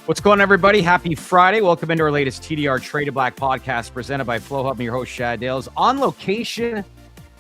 What's going on, everybody? Happy Friday. Welcome into our latest TDR Trade to Black podcast presented by Flowhub. I'm your host, Shad Dales, on location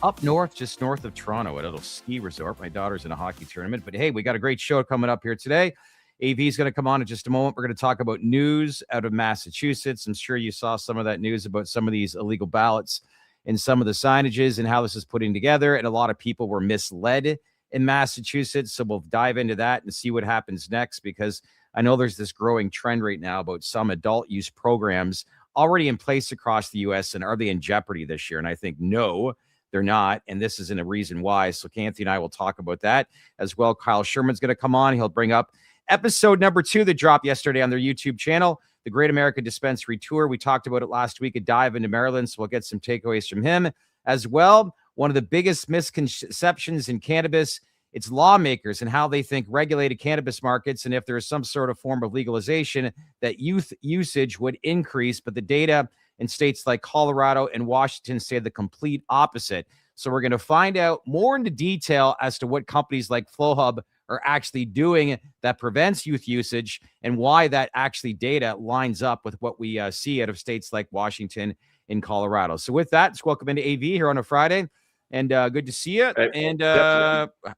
up north, just north of Toronto, at a little ski resort. My daughter's in a hockey tournament. But hey, we got a great show coming up here today. AV is going to come on in just a moment. We're going to talk about news out of Massachusetts. I'm sure you saw some of that news about some of these illegal ballots and some of the signages and how this is putting together. And a lot of people were misled in Massachusetts. So we'll dive into that and see what happens next, because I know there's this growing trend right now about some adult use programs already in place across the U.S. And are they in jeopardy this year? And I think, no, they're not. And this isn't a reason why. So Canty and I will talk about that as well. Kyle Sherman's going to come on. He'll bring up episode number 2 that dropped yesterday on their YouTube channel, the Great American Dispensary Tour. We talked about it last week, a dive into Maryland. So we'll get some takeaways from him as well. One of the biggest misconceptions in cannabis, it's lawmakers and how they think regulated cannabis markets, and if there is some sort of form of legalization, that youth usage would increase. But the data in states like Colorado and Washington say the complete opposite. So we're going to find out more into detail as to what companies like Flowhub are actually doing that prevents youth usage, and why that actually data lines up with what we see out of states like Washington and Colorado. So with that, let's welcome into AV here on a Friday. And good to see you. Hey, and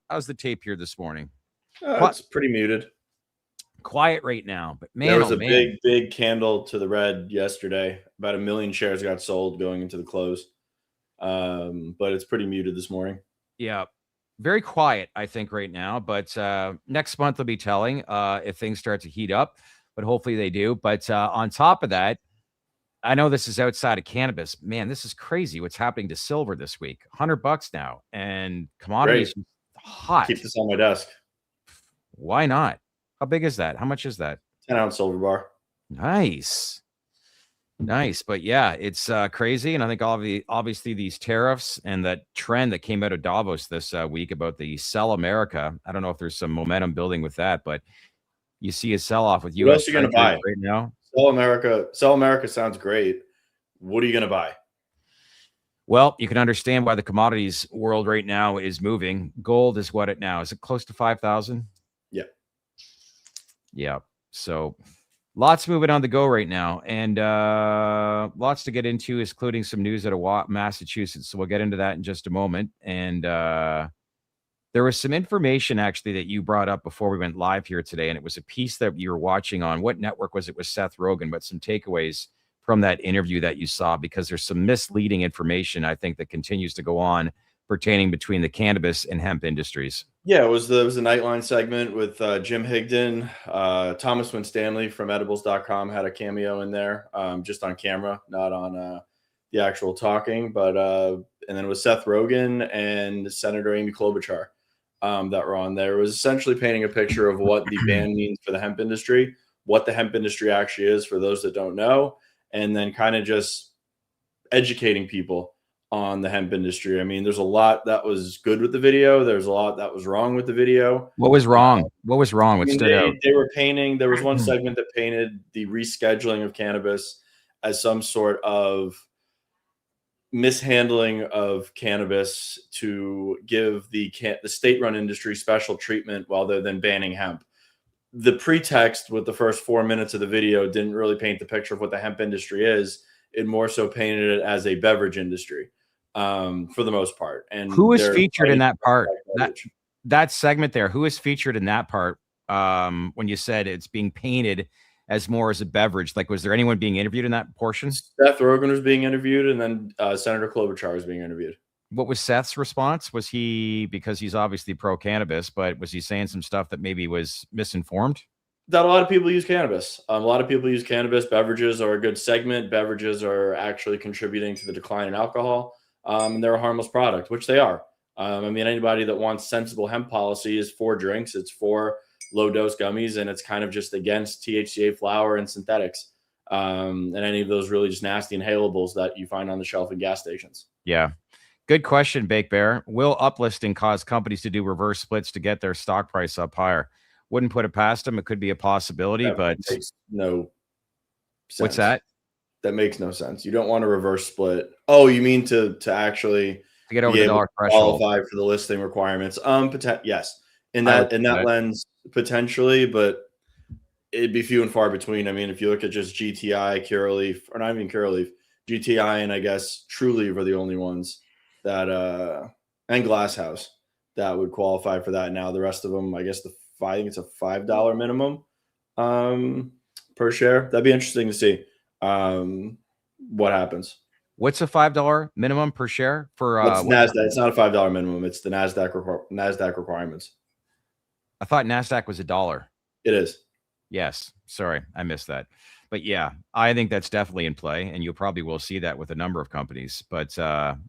how's the tape here this morning? It's pretty muted. Quiet right now, but man, there was a big candle to the red yesterday. About 1 million shares got sold going into the close. But it's pretty muted this morning. Yeah, very quiet, I think, right now. But next month will be telling if things start to heat up. But hopefully they do. But on top of that, I know this is outside of cannabis. Man, this is crazy what's happening to silver this week. $100 now, and commodities hot. Keep this on my desk. Why not? How big is that? How much is that? 10-ounce silver bar. Nice. But yeah, it's crazy. And I think obviously these tariffs and that trend that came out of Davos this week about the sell America. I don't know if there's some momentum building with that, but you see a sell-off with U.S. What else are you going to buy right now? Sell America sounds great. What are you going to buy? Well, you can understand why the commodities world right now is moving. Gold is what it now? Is it close to 5,000? Yeah. Yeah. So lots moving on the go right now, and lots to get into, including some news out of Massachusetts. So we'll get into that in just a moment. And there was some information actually that you brought up before we went live here today, and it was a piece that you were watching on what network was it? With Seth Rogen, but some takeaways from that interview that you saw, because there's some misleading information, I think, that continues to go on pertaining between the cannabis and hemp industries. Yeah, it was the Nightline segment with Jim Higdon. Thomas Winstanley from edibles.com had a cameo in there, just on camera, not on the actual talking. But and then it was Seth Rogen and Senator Amy Klobuchar that were on there. It was essentially painting a picture of what the ban means for the hemp industry, what the hemp industry actually is for those that don't know, and then kind of just educating people on the hemp industry. I mean, there's a lot that was good with the video. There's a lot that was wrong with the video. What was wrong? What was wrong? What stood out? They were painting. There was one segment that painted the rescheduling of cannabis as some sort of mishandling of cannabis to give the state-run industry special treatment while they're then banning hemp. The pretext with the first 4 minutes of the video didn't really paint the picture of what the hemp industry is. It more so painted it as a beverage industry, for the most part. And who is featured in that part? That segment there, who is featured in that part? When you said it's being painted as more as a beverage, like, was there anyone being interviewed in that portion? Seth Rogen was being interviewed, and then Senator Klobuchar was being interviewed. What was Seth's response? Was he, because he's obviously pro-cannabis, but was he saying some stuff that maybe was misinformed? That a lot of people use cannabis. A lot of people use cannabis. Beverages are a good segment. Beverages are actually contributing to the decline in alcohol. And they're a harmless product, which they are. I mean, anybody that wants sensible hemp policy is for drinks. It's for low-dose gummies, and it's kind of just against THCA flower and synthetics, and any of those really just nasty inhalables that you find on the shelf in gas stations. Yeah. Good question, Bake Bear. Will uplisting cause companies to do reverse splits to get their stock price up higher? Wouldn't put it past them. It could be a possibility, but makes no sense. What's that? That makes no sense. You don't want a reverse split. Oh, you mean to actually to get over the dollar threshold, qualify for the listing requirements? Yes, in that lens, potentially, but it'd be few and far between. I mean, if you look at just GTI, Curaleaf, or not even Curaleaf, GTI and I guess Trulieve are the only ones that and Glasshouse that would qualify for that. Now the rest of them, I guess I think it's a $5 minimum per share. That'd be interesting to see what happens. What's a $5 minimum per share for NASDAQ? It's not a $5 minimum. It's the NASDAQ requirements. I thought NASDAQ was $1. It is. Yes. Sorry, I missed that. But yeah, I think that's definitely in play, and you probably will see that with a number of companies. But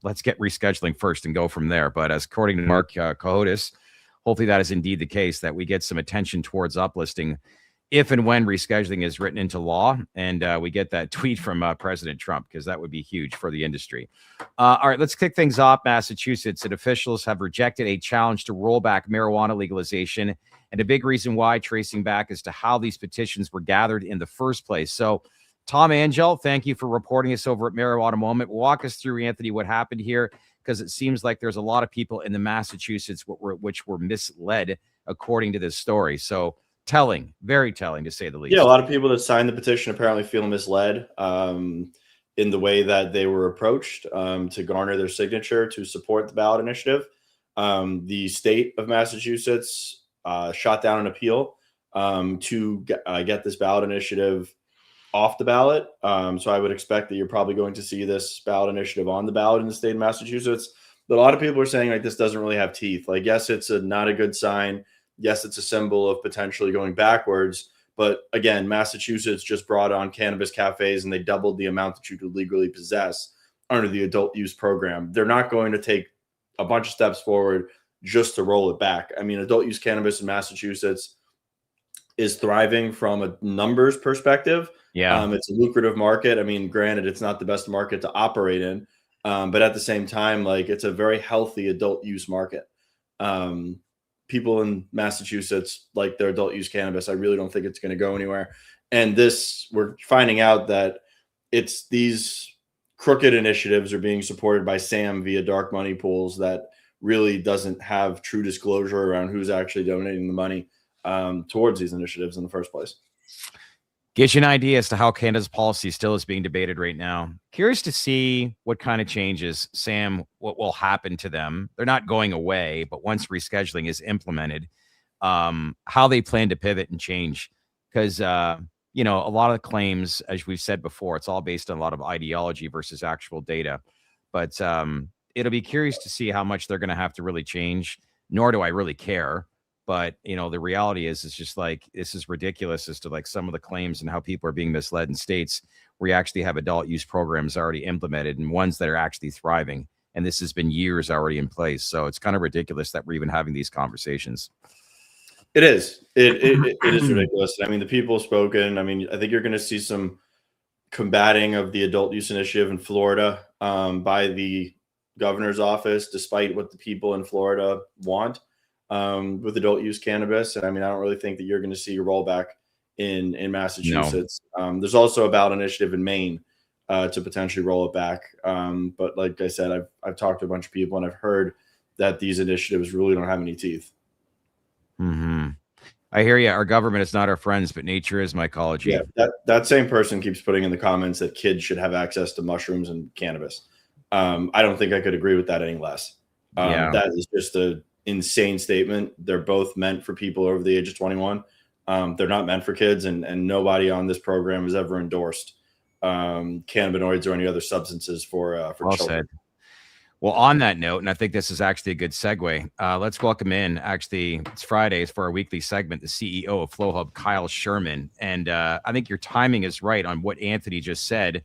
let's get rescheduling first and go from there. But as according to Mark Cohodes, hopefully that is indeed the case, that we get some attention towards uplisting if and when rescheduling is written into law, and we get that tweet from President Trump, because that would be huge for the industry. All right, let's kick things off. Massachusetts and officials have rejected a challenge to roll back marijuana legalization, and a big reason why, tracing back as to how these petitions were gathered in the first place. So, Tom Angel, thank you for reporting us over at Marijuana Moment. Walk us through, Anthony, what happened here, because it seems like there's a lot of people in the Massachusetts which were misled, according to this story. So, telling, very telling, to say the least. Yeah, a lot of people that signed the petition apparently feel misled in the way that they were approached to garner their signature to support the ballot initiative. The state of Massachusetts shot down an appeal to get this ballot initiative off the ballot. So I would expect that you're probably going to see this ballot initiative on the ballot in the state of Massachusetts. But a lot of people are saying, like, this doesn't really have teeth. Like, yes, it's not a good sign. Yes, it's a symbol of potentially going backwards. But again, Massachusetts just brought on cannabis cafes, and they doubled the amount that you could legally possess under the adult use program. They're not going to take a bunch of steps forward just to roll it back. I mean, adult use cannabis in Massachusetts is thriving from a numbers perspective. Yeah. It's a lucrative market. I mean, granted, it's not the best market to operate in, but at the same time, like, it's a very healthy adult use market. People in Massachusetts like their adult use cannabis. I really don't think it's going to go anywhere. And we're finding out that it's these crooked initiatives are being supported by Sam via dark money pools that really doesn't have true disclosure around who's actually donating the money towards these initiatives in the first place. Gives you an idea as to how Canada's policy still is being debated right now. Curious to see what kind of changes, Sam, what will happen to them. They're not going away, but once rescheduling is implemented, how they plan to pivot and change. Because, a lot of the claims, as we've said before, it's all based on a lot of ideology versus actual data. But it'll be curious to see how much they're going to have to really change, nor do I really care. But, the reality is, it's just like, this is ridiculous as to like some of the claims and how people are being misled in states where you actually have adult use programs already implemented and ones that are actually thriving. And this has been years already in place. So it's kind of ridiculous that we're even having these conversations. It is. It is ridiculous. I mean, the people have spoken. I mean, I think you're going to see some combating of the adult use initiative in Florida by the governor's office, despite what the people in Florida want. With adult use cannabis. And I mean, I don't really think that you're going to see a rollback in Massachusetts. No. There's also a ballot initiative in Maine to potentially roll it back. But like I said, I've talked to a bunch of people and I've heard that these initiatives really don't have any teeth. Mm-hmm. I hear you. Our government is not our friends, but nature is, my ecology. Yeah, that same person keeps putting in the comments that kids should have access to mushrooms and cannabis. I don't think I could agree with that any less. That is just a insane statement. They're both meant for people over the age of 21. They're not meant for kids, and nobody on this program has ever endorsed cannabinoids or any other substances for well children. Said. Well, on that note, and I think this is actually a good segue, let's welcome in, actually, it's Fridays for our weekly segment, the CEO of Flowhub, Kyle Sherman. And I think your timing is right on what Anthony just said,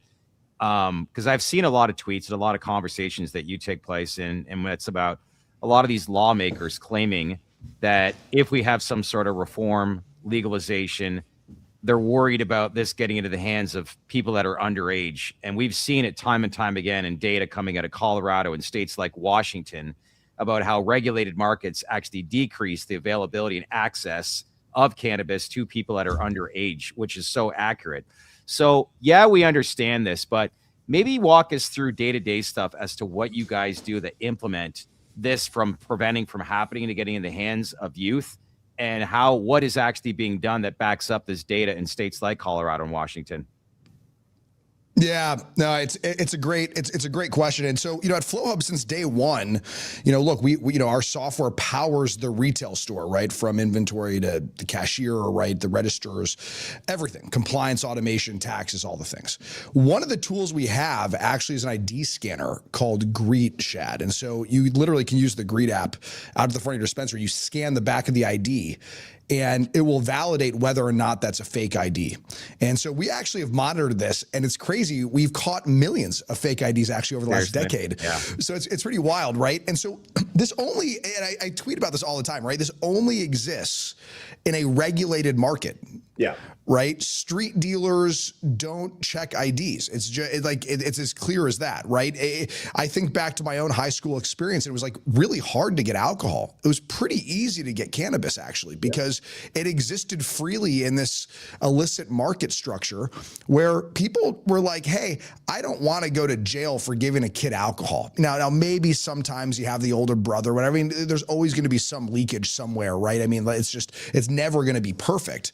because I've seen a lot of tweets and a lot of conversations that you take place in, and it's about a lot of these lawmakers claiming that if we have some sort of reform, legalization, they're worried about this getting into the hands of people that are underage. And we've seen it time and time again in data coming out of Colorado and states like Washington about how regulated markets actually decrease the availability and access of cannabis to people that are underage, which is so accurate. So, yeah, we understand this, but maybe walk us through day-to-day stuff as to what you guys do that implement this from preventing from happening to getting in the hands of youth, and what is actually being done that backs up this data in states like Colorado and Washington? Yeah, no, it's a great question. And so, at Flowhub since day one, look, we our software powers the retail store, right? From inventory to the cashier, right? The registers, everything, compliance, automation, taxes, all the things. One of the tools we have actually is an ID scanner called Greet, Shad. And so you literally can use the Greet app out at the front of your dispensary. You scan the back of the ID and it will validate whether or not that's a fake ID. And so we actually have monitored this, and it's crazy. We've caught millions of fake IDs actually over the last decade. Yeah. So it's pretty wild, right? And so this only, and I tweet about this all the time, right? This only exists in a regulated market. Yeah. Right? Street dealers don't check IDs. It's just it's as clear as that, right? I think back to my own high school experience. It was like really hard to get alcohol. It was pretty easy to get cannabis actually, because it existed freely in this illicit market structure where people were like, hey, I don't want to go to jail for giving a kid alcohol. Now maybe sometimes you have the older brother, whatever. I mean, there's always going to be some leakage somewhere, right? I mean, it's never going to be perfect,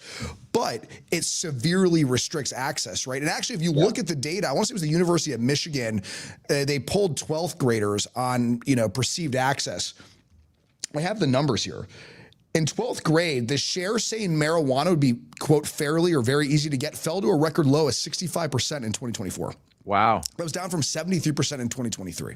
but it severely restricts access, right? And actually, if you look at the data, I want to say it was the University of Michigan, they polled 12th graders on, perceived access. I have the numbers here. In 12th grade, the share saying marijuana would be, quote, fairly or very easy to get fell to a record low of 65% in 2024. Wow. That was down from 73% in 2023.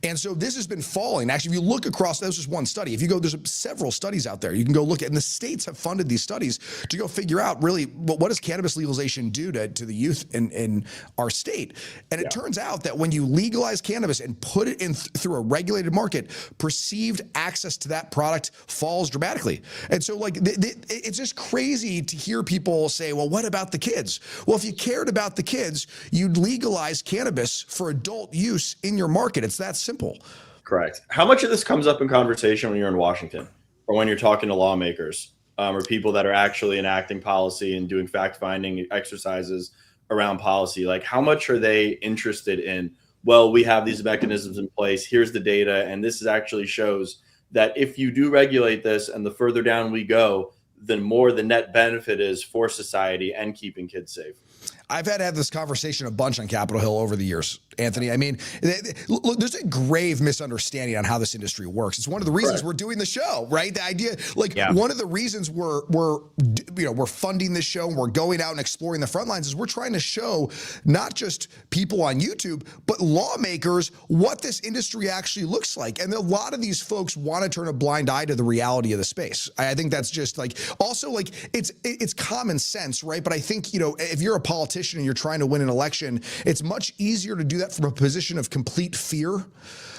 And so this has been falling. Actually, if you look across, that was just one study. If you go, there's several studies out there. You can go look at, and the states have funded these studies to go figure out really what does cannabis legalization do to the youth in our state. And it turns out that when you legalize cannabis and put it in through a regulated market, perceived access to that product falls dramatically. And so it's just crazy to hear people say, well, what about the kids? Well, if you cared about the kids, you'd legalize cannabis for adult use in your market. It's that simple. Correct. How much of this comes up in conversation when you're in Washington or when you're talking to lawmakers or people that are actually enacting policy and doing fact-finding exercises around policy? Like, how much are they interested in, well, we have these mechanisms in place, here's the data, and this actually shows that if you do regulate this and the further down we go, the more the net benefit is for society and keeping kids safe? I've had to have this conversation a bunch on Capitol Hill over the years, Anthony. I mean, look, there's a grave misunderstanding on how this industry works. It's one of the reasons we're doing the show, right? The idea, one of the reasons we're funding this show and we're going out and exploring the front lines is we're trying to show not just people on YouTube, but lawmakers what this industry actually looks like. And a lot of these folks want to turn a blind eye to the reality of the space. I think that's just it's common sense, right? But I think, if you're a politician and you're trying to win an election, it's much easier to do that from a position of complete fear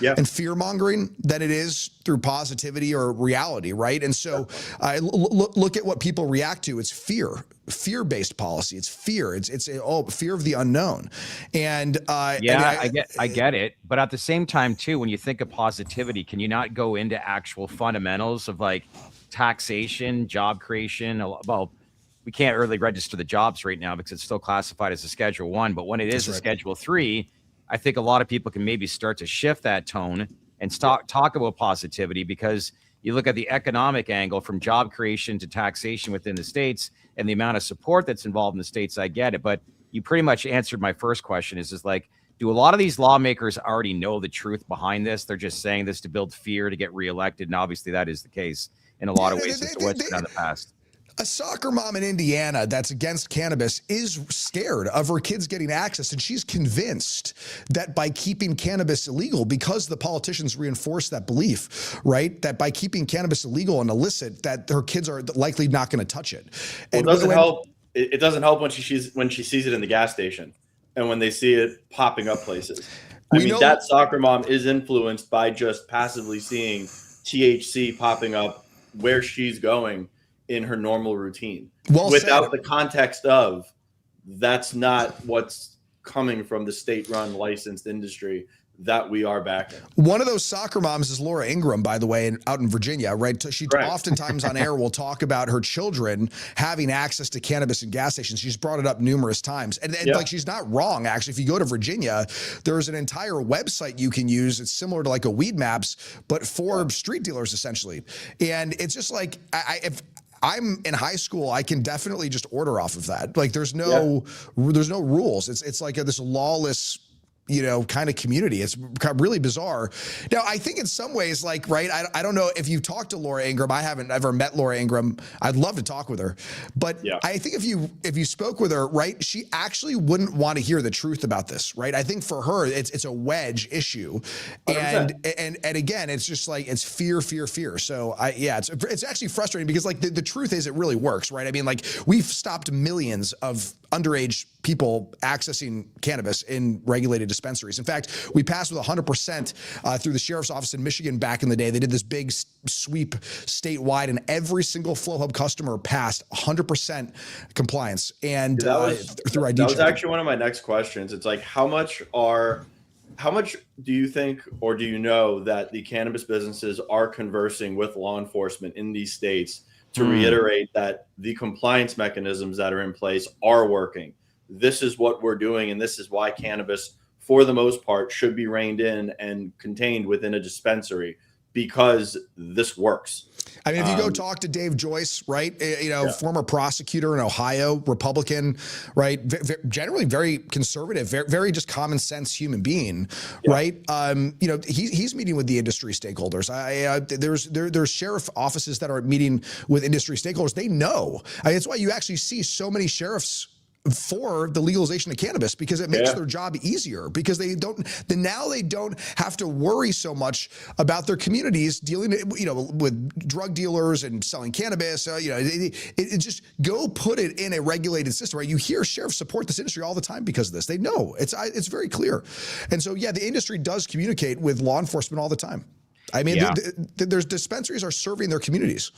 and fear mongering than it is through positivity or reality, right? And so I look at what people react to. It's fear-based policy. It's fear. It's fear of the unknown. And I get it. But at the same time too, when you think of positivity, can you not go into actual fundamentals of taxation, job creation? Well, we can't really register the jobs right now because it's still classified as a Schedule 1. But when it is a Schedule 3, I think a lot of people can maybe start to shift that tone and talk about positivity, because you look at the economic angle from job creation to taxation within the states and the amount of support that's involved in the states. I get it. But you pretty much answered my first question is do a lot of these lawmakers already know the truth behind this? They're just saying this to build fear to get reelected. And obviously that is the case in a lot of ways as to what's done in the past. A soccer mom in Indiana that's against cannabis is scared of her kids getting access, and she's convinced that by keeping cannabis illegal, because the politicians reinforce that belief, right, that by keeping cannabis illegal and illicit, that her kids are likely not going to touch it. Well, it doesn't help when she sees it in the gas station and when they see it popping up places. I mean, that soccer mom is influenced by just passively seeing THC popping up where she's going in her normal routine, without the context of that's not what's coming from the state-run licensed industry that we are backing. One of those soccer moms is Laura Ingraham, by the way, out in Virginia, right? She oftentimes on air will talk about her children having access to cannabis in gas stations. She's brought it up numerous times. And like, she's not wrong, actually. If you go to Virginia, there's an entire website you can use. It's similar to like a Weed Maps, but for street dealers, essentially. And it's just like, if I'm in high school, I can definitely just order off of that. Like, there's no rules. It's like this lawless, kind of community. It's really bizarre. Now, I think in some ways, like, right, I don't know if you've talked to Laura Ingraham. I haven't ever met Laura Ingraham. I'd love to talk with her. But I think if you spoke with her, right, she actually wouldn't want to hear the truth about this, right? I think for her, it's a wedge issue. And again, it's just like, it's fear. So it's actually frustrating because like the truth is it really works, right? I mean, like, we've stopped millions of underage people accessing cannabis in regulated dispensaries. In fact, we passed with 100% through the sheriff's office in Michigan back in the day. They did this big sweep statewide, and every single Flowhub customer passed 100% compliance. And through ID. That was actually one of my next questions. It's like, how much do you think, or do you know that the cannabis businesses are conversing with law enforcement in these states to reiterate that the compliance mechanisms that are in place are working? This is what we're doing, and this is why cannabis, for the most part, should be reined in and contained within a dispensary, because this works. I mean, if you go talk to Dave Joyce, right, former prosecutor in Ohio, Republican, right, generally very conservative, very just common sense human being, right? He's meeting with the industry stakeholders. There's sheriff offices that are meeting with industry stakeholders. They know. It's why you actually see so many sheriffs for the legalization of cannabis, because it makes their job easier, because they don't have to worry so much about their communities dealing with drug dealers and selling cannabis. It just go put it in a regulated system, right? You hear sheriffs support this industry all the time because of this. They know it's very clear. And so the industry does communicate with law enforcement all the time. I mean, there's dispensaries are serving their communities.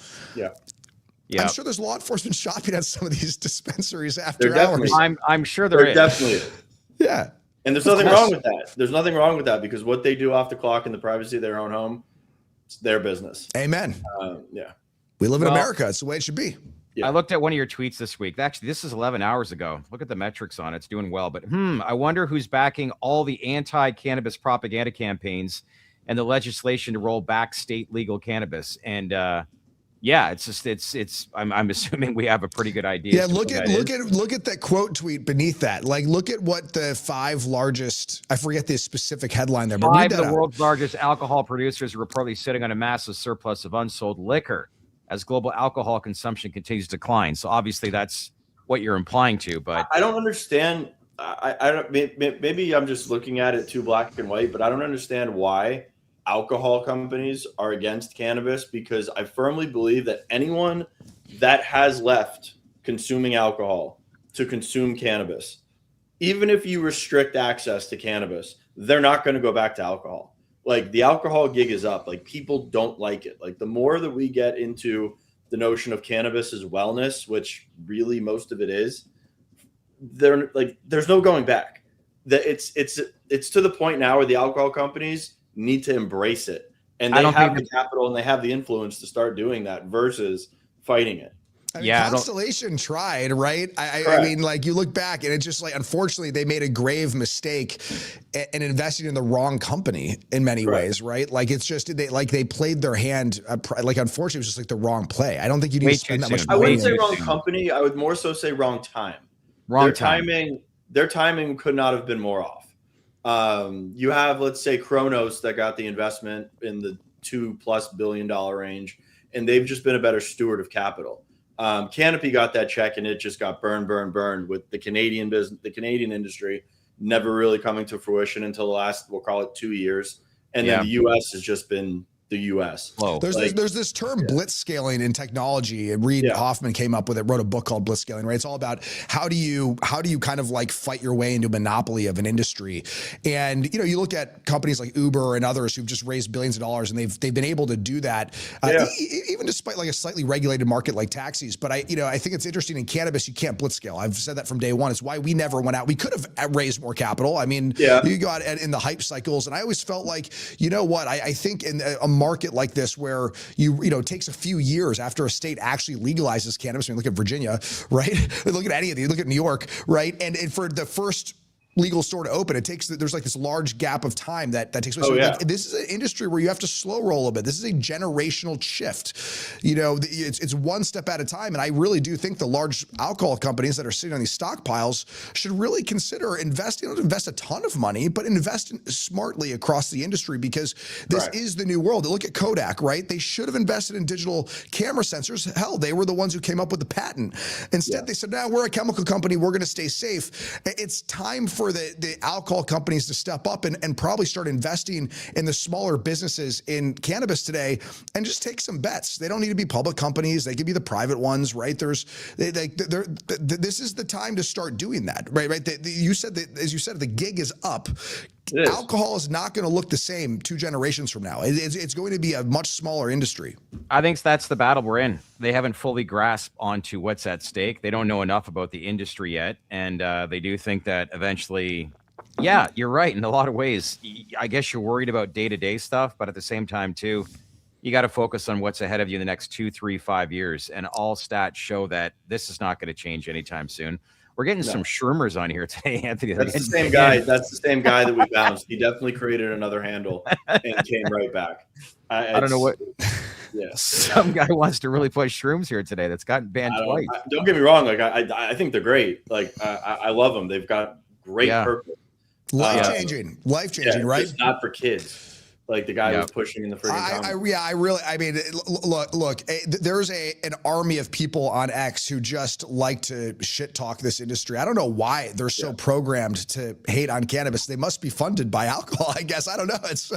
Yeah, I'm sure there's law enforcement shopping at some of these dispensaries after hours. I'm sure there is. Definitely is. Yeah. And there's nothing wrong with that. There's nothing wrong with that, because what they do off the clock in the privacy of their own home, it's their business. Amen. Yeah. We live in America. It's the way it should be. Yeah. I looked at one of your tweets this week. Actually, this is 11 hours ago. Look at the metrics on it. It's doing well. But I wonder who's backing all the anti-cannabis propaganda campaigns and the legislation to roll back state legal cannabis. And I'm assuming we have a pretty good idea. Yeah, look at that quote tweet beneath that. Like, look at what the 5 largest, I forget the specific headline there, but 5 of the world's largest alcohol producers are reportedly sitting on a massive surplus of unsold liquor as global alcohol consumption continues to decline. So obviously that's what you're implying to, but I don't understand. I don't, maybe I'm just looking at it too black and white, but I don't understand why alcohol companies are against cannabis, because I firmly believe that anyone that has left consuming alcohol to consume cannabis, even if you restrict access to cannabis, they're not going to go back to alcohol. Like, the alcohol gig is up. Like, people don't like it. Like, the more that we get into the notion of cannabis as wellness, which really most of it is, there's no going back. That it's to the point now where the alcohol companies need to embrace it, and they have the capital and they have the influence to start doing that versus fighting it. I mean, Constellation tried, right? I mean, like, you look back and it's just like, unfortunately, they made a grave mistake in investing in the wrong company in many ways, right? Like, it's just they played their hand. Like, unfortunately, it was just like the wrong play. I don't think you need to spend that much money. I wouldn't say wrong company. I would more so say wrong time. Their timing could not have been more off. You have, let's say, Kronos that got the investment in the $2+ billion range, and they've just been a better steward of capital. Canopy got that check, and it just got burned with the Canadian business, the Canadian industry never really coming to fruition until the last, we'll call it 2 years. And then the US has just been the U.S. There's this term blitz scaling in technology, and Reid Hoffman came up with it, wrote a book called Blitz Scaling, right? It's all about how do you kind of like fight your way into a monopoly of an industry. And you look at companies like Uber and others who've just raised billions of dollars, and they've been able to do that even despite like a slightly regulated market like taxis. But I think it's interesting in cannabis, you can't blitz scale. I've said that from day one. It's why we never went out. We could have raised more capital. I mean, you got in the hype cycles, and I always felt like, I think in a market like this where it takes a few years after a state actually legalizes cannabis. I mean, look at Virginia, right? Look at any of these. Look at New York, right? And for the first legal store to open, there's like this large gap of time that takes place. Like, this is an industry where you have to slow roll a bit. This is a generational shift. It's one step at a time. And I really do think the large alcohol companies that are sitting on these stockpiles should really consider investing, don't invest a ton of money, but invest smartly across the industry, because this is the new world. Look at Kodak, right? They should have invested in digital camera sensors. Hell, they were the ones who came up with the patent. Instead, they said, we're a chemical company. We're going to stay safe. It's time for the alcohol companies to step up and probably start investing in the smaller businesses in cannabis today and just take some bets. They don't need to be public companies. They can be the private ones, right? This is the time to start doing that, right? You said that, as you said, the gig is up. Alcohol is not going to look the same 2 generations from now. It's going to be a much smaller industry. I think that's the battle we're in. They haven't fully grasped onto what's at stake. They don't know enough about the industry yet. And they do think that eventually, you're right. In a lot of ways, I guess you're worried about day-to-day stuff, but at the same time too, you got to focus on what's ahead of you in the next 2, 3, 5 years. And all stats show that this is not going to change anytime soon. We're getting some shroomers on here today, Anthony. That's the same guy. That's the same guy that we bounced. He definitely created another handle and came right back. I don't know what. Yeah, some guy wants to really push shrooms here today. That's gotten banned twice. Don't get me wrong. Like I think they're great. Like I love them. They've got great purpose. Life changing, right? Just not for kids. Like the guy was pushing in the freaking comments. Look, there's an army of people on X who just like to shit talk this industry. I don't know why they're so programmed to hate on cannabis. They must be funded by alcohol, I guess. I don't know. It's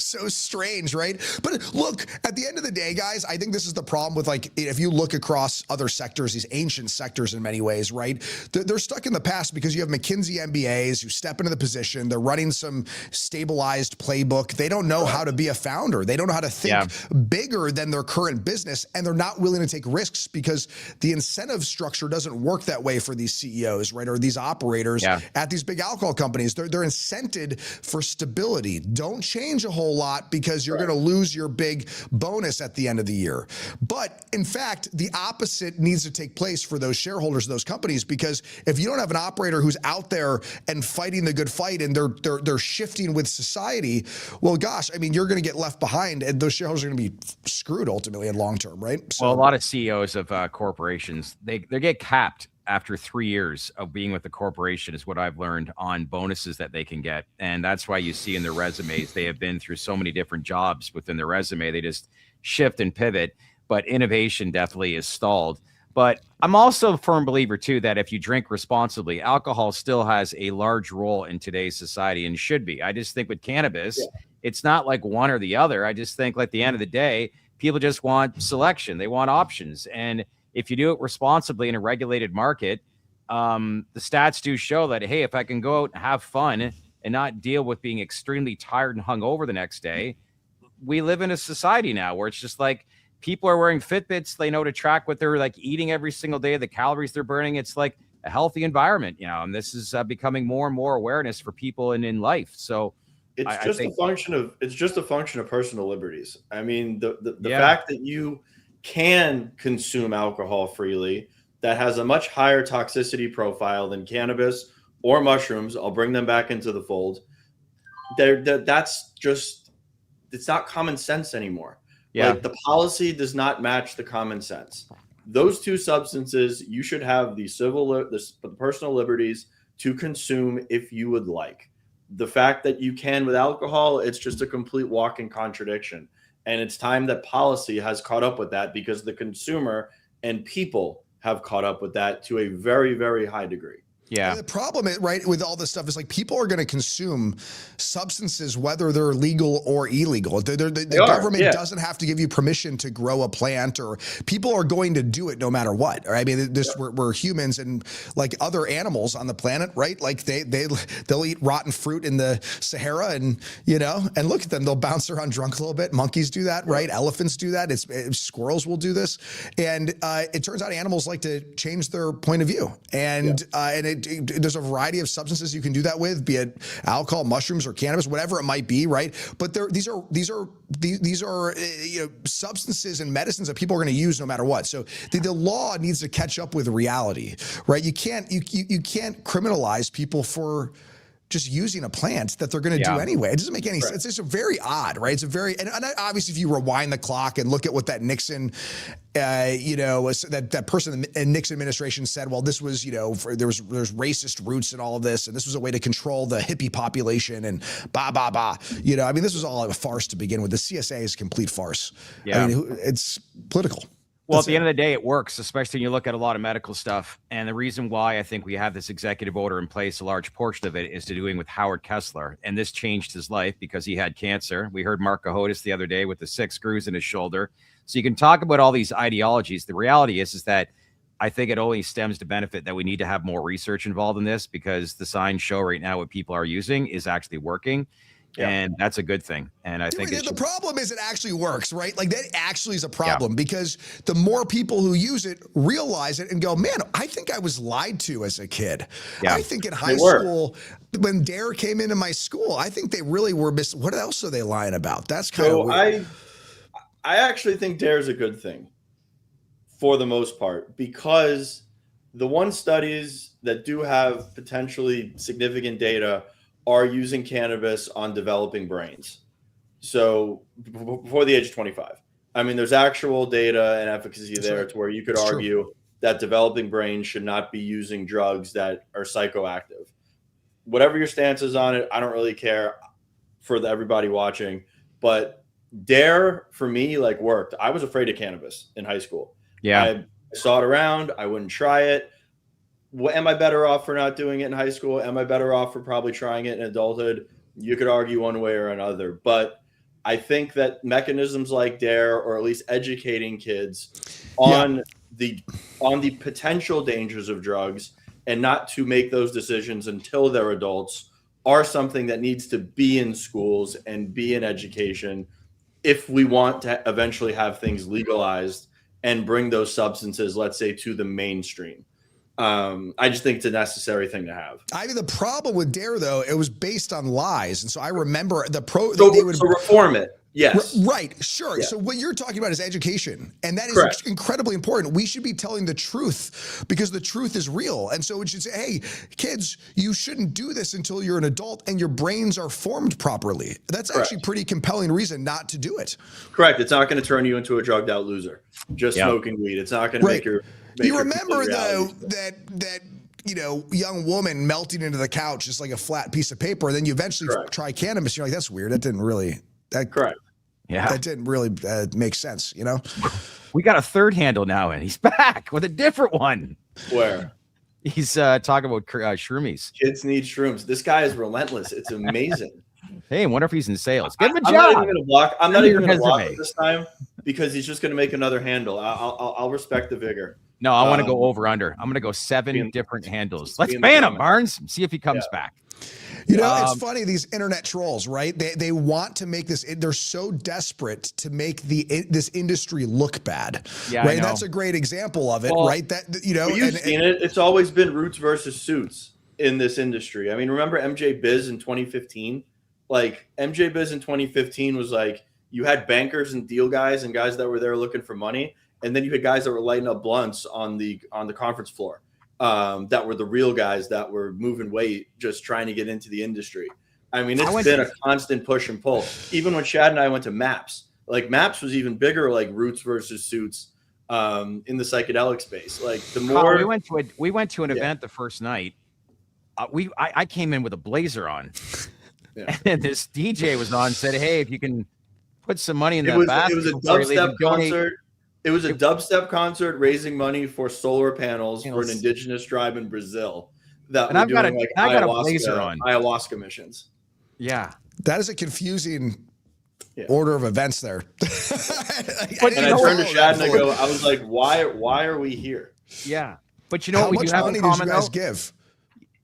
so strange, right? But look, at the end of the day, guys, I think this is the problem with, like, if you look across other sectors, these ancient sectors in many ways, right? They're stuck in the past because you have McKinsey MBAs who step into the position. They're running some stabilized playbook. They don't know how to be a founder. They don't know how to think bigger than their current business, and they're not willing to take risks because the incentive structure doesn't work that way for these CEOs, right? Or these operators at these big alcohol companies. They're incented for stability. Don't change a whole lot because you're going to lose your big bonus at the end of the year. But in fact, the opposite needs to take place for those shareholders of those companies, because if you don't have an operator who's out there and fighting the good fight and they're shifting with society, well, gosh, I mean, you're going to get left behind, and those shareholders are going to be screwed ultimately in long term, right? So, well, a lot of CEOs of corporations, they get capped after 3 years of being with the corporation, is what I've learned, on bonuses that they can get. And that's why you see in their resumes, they have been through so many different jobs within their resume. They just shift and pivot, but innovation definitely is stalled. But I'm also a firm believer, too, that if you drink responsibly, alcohol still has a large role in today's society and should be. I just think with cannabis, it's not like one or the other. I just think, like, at the end of the day, people just want selection. They want options. And if you do it responsibly in a regulated market, the stats do show that, hey, if I can go out and have fun and not deal with being extremely tired and hungover the next day, we live in a society now where it's just like, people are wearing Fitbits. They know to track what they're like eating every single day, the calories they're burning. It's like a healthy environment, and this is becoming more and more awareness for people in life. So it's just a function of personal liberties. I mean, the fact that you can consume alcohol freely that has a much higher toxicity profile than cannabis or mushrooms. I'll bring them back into the fold. That's just, it's not common sense anymore. Like, the policy does not match the common sense. Those two substances, you should have the personal liberties to consume if you would like. The fact that you can with alcohol, it's just a complete walking contradiction. And it's time that policy has caught up with that, because the consumer and people have caught up with that to a very, very high degree. Yeah. And the problem, right, with all this stuff is like people are going to consume substances whether they're legal or illegal. The government doesn't have to give you permission to grow a plant, or people are going to do it no matter what. Right? I mean, we're humans, and like other animals on the planet, right? Like they'll eat rotten fruit in the Sahara, and and look at them, they'll bounce around drunk a little bit. Monkeys do that, right? Elephants do that. Squirrels will do this, and it turns out animals like to change their point of view, and there's a variety of substances you can do that with, be it alcohol, mushrooms, or cannabis, whatever it might be, right? But these are substances and medicines that people are going to use no matter what. So the law needs to catch up with reality, right? You can't criminalize people for just using a plant that they're going to do anyway. It doesn't make any sense. It's just very odd, right? It's a very, and obviously if you rewind the clock and look at what that Nixon, that person in the Nixon administration said, well, this was, there's racist roots in all of this, and this was a way to control the hippie population, and I mean, this was all a farce to begin with. The CSA is a complete farce. I mean, it's political. Well, at the end of the day, it works, especially when you look at a lot of medical stuff. And the reason why I think we have this executive order in place, a large portion of it is to doing with Howard Kessler. And this changed his life because he had cancer. We heard Mark Cahotis the other day with the 6 screws in his shoulder. So you can talk about all these ideologies. The reality is that I think it only stems to benefit that we need to have more research involved in this, because the signs show right now what people are using is actually working. And that's a good thing. And I think the problem is it actually works, right? Like that actually is a problem, because the more people who use it realize it and go, man, I think I was lied to as a kid. I think in high school, when DARE came into my school, I think they really were what else are they lying about? That's kind of weird. I actually think DARE is a good thing for the most part, because the one studies that do have potentially significant data are using cannabis on developing brains. So before the age of 25. I mean, there's actual data and efficacy there to where you could argue that developing brains should not be using drugs that are psychoactive. Whatever your stance is on it, I don't really care for everybody watching. But DARE, for me, worked. I was afraid of cannabis in high school. I saw it around. I wouldn't try it. Am I better off for not doing it in high school? Am I better off for probably trying it in adulthood? You could argue one way or another, but I think that mechanisms like DARE, or at least educating kids on the potential dangers of drugs and not to make those decisions until they're adults, are something that needs to be in schools and be in education if we want to eventually have things legalized and bring those substances, let's say, to the mainstream. I just think it's a necessary thing to have. I mean, the problem with DARE, though, it was based on lies. And so I remember So reform it. Yes. Right. Sure. Yeah. So what you're talking about is education, and that is incredibly important. We should be telling the truth, because the truth is real. And so it should say, hey, kids, you shouldn't do this until you're an adult and your brains are formed properly. That's actually pretty compelling reason not to do it. Correct. It's not going to turn you into a drugged out loser, just smoking weed. It's not going to make your... You remember, though, that young woman melting into the couch just like a flat piece of paper, and then you eventually try cannabis. You're like, that's weird. That didn't really... That didn't really make sense, We got a third handle now, and he's back with a different one. Where? He's talking about shroomies. Kids need shrooms. This guy is relentless. It's amazing. Hey, I wonder if he's in sales. Give him a I'm job. I'm not even going to block it this time, because he's just going to make another handle. I'll respect the vigor. No, I want to go over under. I'm going to go 7 different handles. Let's ban him, Barnes. See if he comes back. It's funny, these internet trolls, right? They want to make this, they're so desperate to make this industry look bad. Yeah, right. That's a great example of it, right? You've seen it. It's always been roots versus suits in this industry. I mean, remember MJ Biz in 2015? MJ Biz in 2015 was you had bankers and deal guys and guys that were there looking for money, and then you had guys that were lighting up blunts on the conference floor. That were the real guys that were moving weight, just trying to get into the industry. I mean, it's been a constant push and pull. Even when Shad and I went to MAPS, MAPS was even bigger, roots versus suits in the psychedelic space. The more we went to an event the first night. I came in with a blazer on, and this DJ was on, said, "Hey, if you can put some money in that basket." It was a dubstep concert. It was a dubstep concert raising money for solar panels for an indigenous tribe in Brazil. that And we're I've got doing a blazer on. ayahuasca missions. Yeah. That is a confusing order of events there. And I turned to Shad and I was like, why are we here? Yeah. But you know what we do have in common? How much money did you guys give?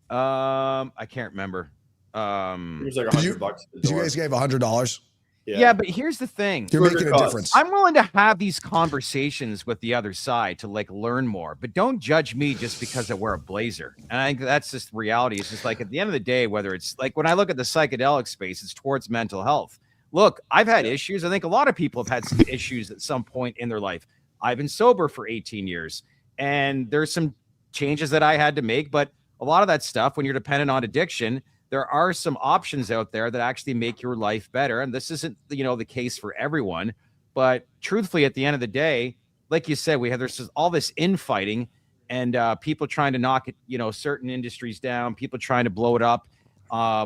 I can't remember. It was like $100. Did you guys give $100? Yeah, but here's the thing. You're making a difference. I'm willing to have these conversations with the other side to like learn more, but don't judge me just because I wear a blazer. And I think that's just reality. It's just like at the end of the day, whether it's like when I look at the psychedelic space, it's towards mental health. Look, I've had issues. I think a lot of people have had some issues at some point in their life. I've been sober for 18 years and there's some changes that I had to make, but a lot of that stuff, when you're dependent on addiction, there are some options out there that actually make your life better. And this isn't, the case for everyone, but truthfully, at the end of the day, like you said, there's all this infighting and people trying to knock it, certain industries down, people trying to blow it up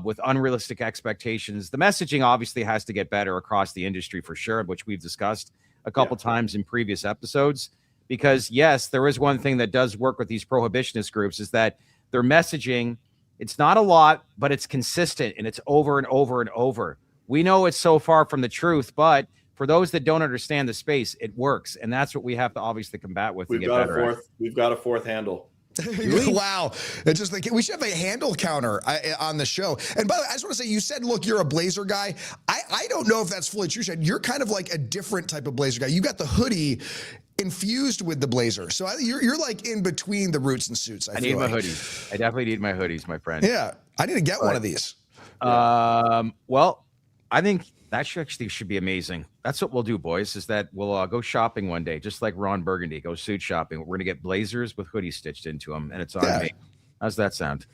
with unrealistic expectations. The messaging obviously has to get better across the industry for sure, which we've discussed a couple times in previous episodes, because yes, there is one thing that does work with these prohibitionist groups is that their messaging, it's not a lot, but it's consistent and it's over and over and over. We know it's so far from the truth, but for those that don't understand the space, it works. And that's what we have to obviously combat with. We've got a fourth handle. Wow. It's just like, we should have a handle counter on the show. And by the way, I just want to say, you said, look, you're a blazer guy. I don't know if that's fully true, Shad. You're kind of like a different type of blazer guy. You got the hoodie infused with the blazer. So you're like in between the roots and suits. I need my hoodies. I definitely need my hoodies, my friend. Yeah. I need to get one of these. Well, I think that should be amazing. That's what we'll do, boys, is that we'll go shopping one day, just like Ron Burgundy, go suit shopping. We're going to get blazers with hoodies stitched into them, and it's on me. How's that sound?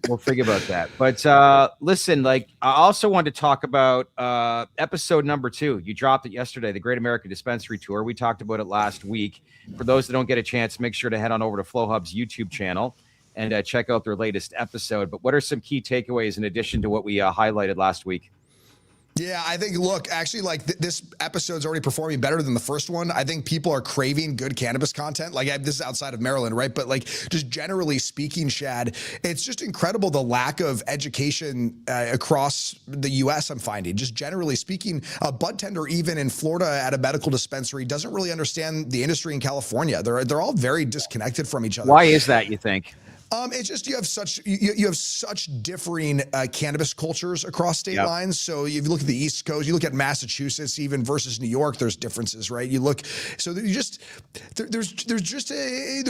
We'll figure about that. But listen, I also wanted to talk about episode number 2. You dropped it yesterday, the Great American Dispensary Tour. We talked about it last week. For those that don't get a chance, make sure to head on over to Flowhub's YouTube channel and check out their latest episode. But what are some key takeaways in addition to what we highlighted last week? Yeah, I think, look, actually, this episode's already performing better than the first one. I think people are craving good cannabis content. This is outside of Maryland, right? But just generally speaking, Shad, it's just incredible the lack of education across the U.S. I'm finding. Just generally speaking, a budtender even in Florida at a medical dispensary doesn't really understand the industry in California. They're all very disconnected from each other. Why is that, you think? It's just you have such differing cannabis cultures across state lines. So if you look at the East Coast, you look at Massachusetts even versus New York, there's differences, right? You look, so they're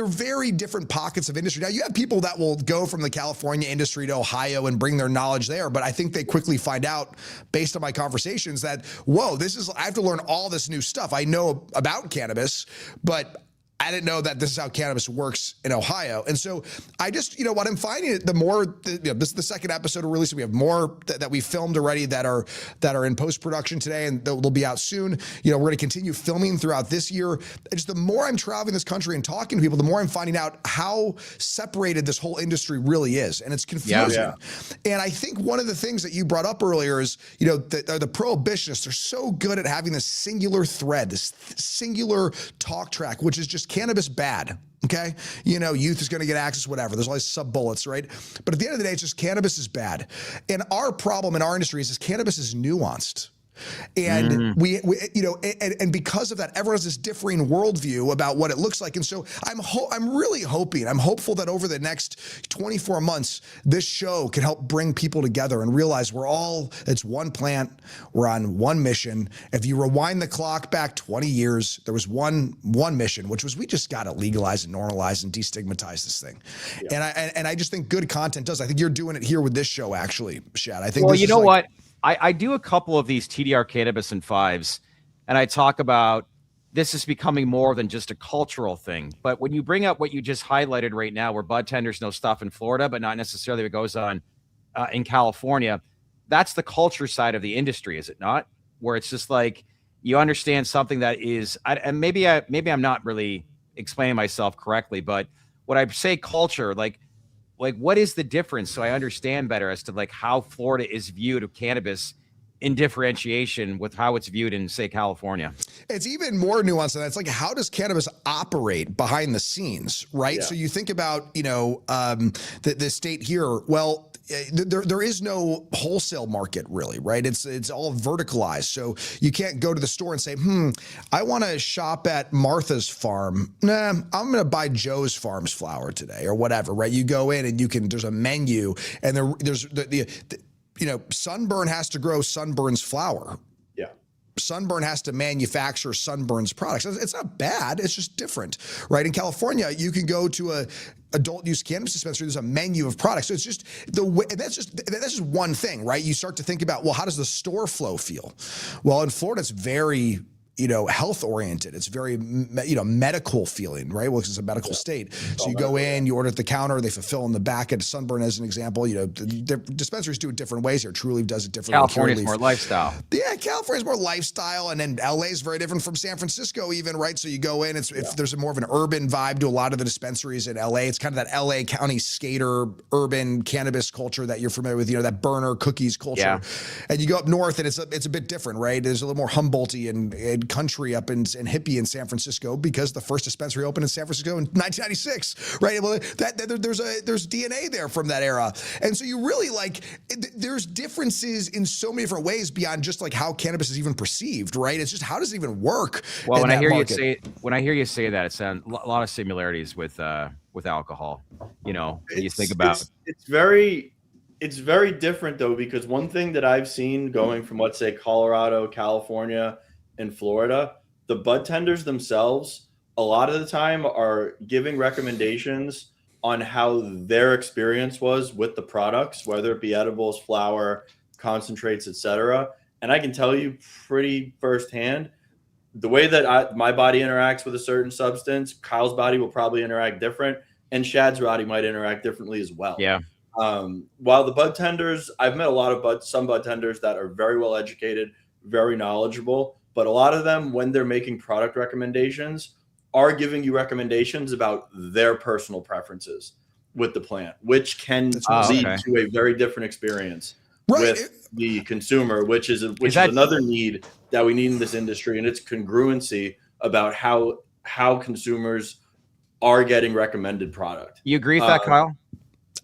very different pockets of industry. Now you have people that will go from the California industry to Ohio and bring their knowledge there, but I think they quickly find out based on my conversations that, whoa, I have to learn all this new stuff. I know about cannabis, but I didn't know that this is how cannabis works in Ohio. And so I just, what I'm finding, the more, this is the second episode we're releasing. We have more that we filmed already that are in post-production today, and they'll be out soon. We're going to continue filming throughout this year. Just the more I'm traveling this country and talking to people, the more I'm finding out how separated this whole industry really is. And it's confusing. Yeah. And I think one of the things that you brought up earlier is, the prohibitionists are so good at having this singular thread, this singular talk track, which is just cannabis bad. Okay. Youth is going to get access, whatever. There's all these sub bullets, right? But at the end of the day, it's just cannabis is bad. And our problem in our industry is cannabis is nuanced. And we and because of that, everyone has this differing worldview about what it looks like. And so I'm really hoping, I'm hopeful that over the next 24 months, this show can help bring people together and realize it's one plant, we're on one mission. If you rewind the clock back 20 years, there was one mission, which was we just got to legalize and normalize and destigmatize this thing. Yeah. And I just think good content does. I think you're doing it here with this show, actually, Shad. I think. Well, you know what? I do a couple of these TDR Cannabis and Fives, and I talk about this is becoming more than just a cultural thing. But when you bring up what you just highlighted right now, where budtenders know stuff in Florida, but not necessarily what goes on in California, that's the culture side of the industry, is it not? Where it's just like you understand something that is, and maybe I'm not really explaining myself correctly, but when I say culture, like what is the difference, so I understand better as to how Florida is viewed of cannabis in differentiation with how it's viewed in, say, California? It's even more nuanced than that. It's like, how does cannabis operate behind the scenes, right? Yeah. So you think about, the state here. Well, there is no wholesale market really, right? It's all verticalized. So you can't go to the store and say, I want to shop at Martha's farm. Nah, I'm going to buy Joe's farm's flower today or whatever, right? You go in and there's a menu, and there's Sunburn has to grow Sunburn's flower. Sunburn has to manufacture Sunburn's products. It's not bad. It's just different, right? In California, you can go to a adult use cannabis dispensary. There's a menu of products. So it's just the way. That's just one thing, right? You start to think about, well, how does the store flow feel? Well, in Florida, it's very health oriented. It's very, medical feeling, right? Well, it's a medical state. So you go in, you order at the counter, they fulfill in the back. At Sunburn, as an example, the dispensaries do it different ways here. Truly does it differently. California's more lifestyle. Yeah, California's more lifestyle, and then LA is very different from San Francisco, even, right? So you go in, if there's more of an urban vibe to a lot of the dispensaries in LA. It's kind of that LA County skater urban cannabis culture that you're familiar with, that burner cookies culture. Yeah. And you go up north, and it's a bit different, right? There's a little more Humboldty and country up in hippie in San Francisco, because the first dispensary opened in San Francisco in 1996, right? Well, there's DNA there from that era, and so you really there's differences in so many different ways beyond just how cannabis is even perceived, right? It's just, how does it even work? Well, when I hear you say that, it sounds a lot of similarities with alcohol. When you think about it's very different though, because one thing that I've seen going from, let's say, Colorado, California, and Florida, the Budtenders themselves, a lot of the time, are giving recommendations on how their experience was with the products, whether it be edibles, flower, concentrates, etc. And I can tell you pretty firsthand, the way that my body interacts with a certain substance, Kyle's body will probably interact different, and Shad's body might interact differently as well. Yeah. While the Budtenders, I've met a lot of some Budtenders that are very well educated, very knowledgeable, but a lot of them, when they're making product recommendations, are giving you recommendations about their personal preferences with the plant, which can lead to a very different experience with the consumer, which is another need that we need in this industry, and it's congruency about how consumers are getting recommended product. You agree with that, Kyle?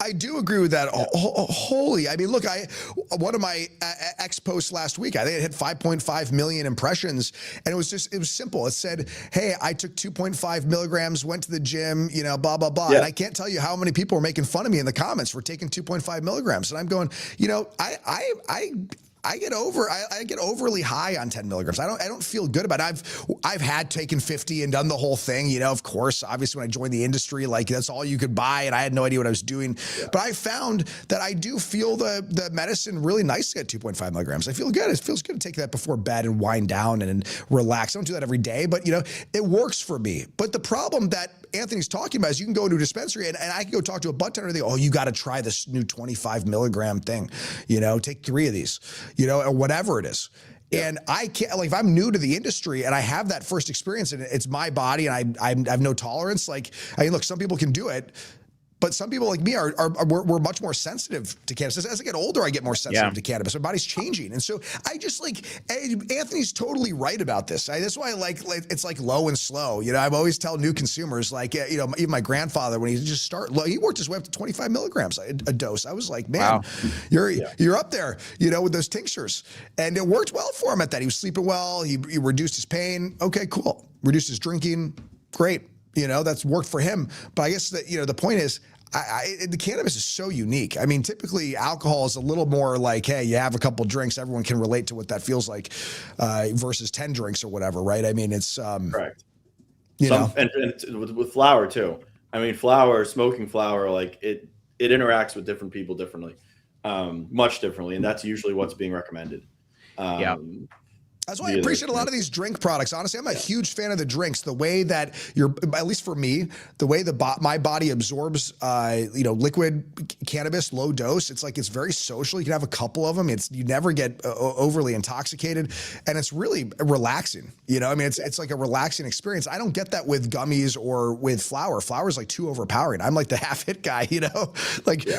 I do agree with that. Holy, I mean, look, one of my X posts last week, I think it hit 5.5 million impressions, and it was simple. It said, hey, I took 2.5 milligrams, went to the gym, blah, blah, blah. Yeah. And I can't tell you how many people were making fun of me in the comments for taking 2.5 milligrams. And I'm going, I get overly high on 10 milligrams. I don't feel good about it. I've had taken 50 and done the whole thing. Of course, obviously when I joined the industry, that's all you could buy, and I had no idea what I was doing. Yeah. But I found that I do feel the medicine really nicely at 2.5 milligrams. I feel good. It feels good to take that before bed and wind down and relax. I don't do that every day, but it works for me. But the problem that Anthony's talking about is, you can go into a dispensary and I can go talk to a budtender and they go, oh, you got to try this new 25 milligram thing, take 3 of these, or whatever it is. Yeah. And I can't, if I'm new to the industry and I have that first experience and it's my body and I have no tolerance, look, some people can do it, but some people like me we're much more sensitive to cannabis. As I get older, I get more sensitive to cannabis. My body's changing. And so I just Anthony's totally right about this. That's why it's low and slow. I've always tell new consumers, even my grandfather, when he just he worked his way up to 25 milligrams a dose. I was like, man, wow. You're up there, with those tinctures. And it worked well for him at that. He was sleeping well. He reduced his pain. Okay, cool. Reduced his drinking. Great. That's worked for him. But I guess that, the point is, the cannabis is so unique. I mean, typically alcohol is a little more hey, you have a couple drinks, everyone can relate to what that feels like, versus 10 drinks or whatever, right? I mean, it's correct. And with flower too. I mean, smoking flower, it interacts with different people differently, much differently, and that's usually what's being recommended. That's why I appreciate a lot of these drink products. Honestly, I'm a huge fan of the drinks. The way that at least for me, the way my body absorbs, liquid cannabis, low dose. It's very social. You can have a couple of them. You never get overly intoxicated, and it's really relaxing. It's like a relaxing experience. I don't get that with gummies or with flower. Flower is too overpowering. I'm the half hit guy.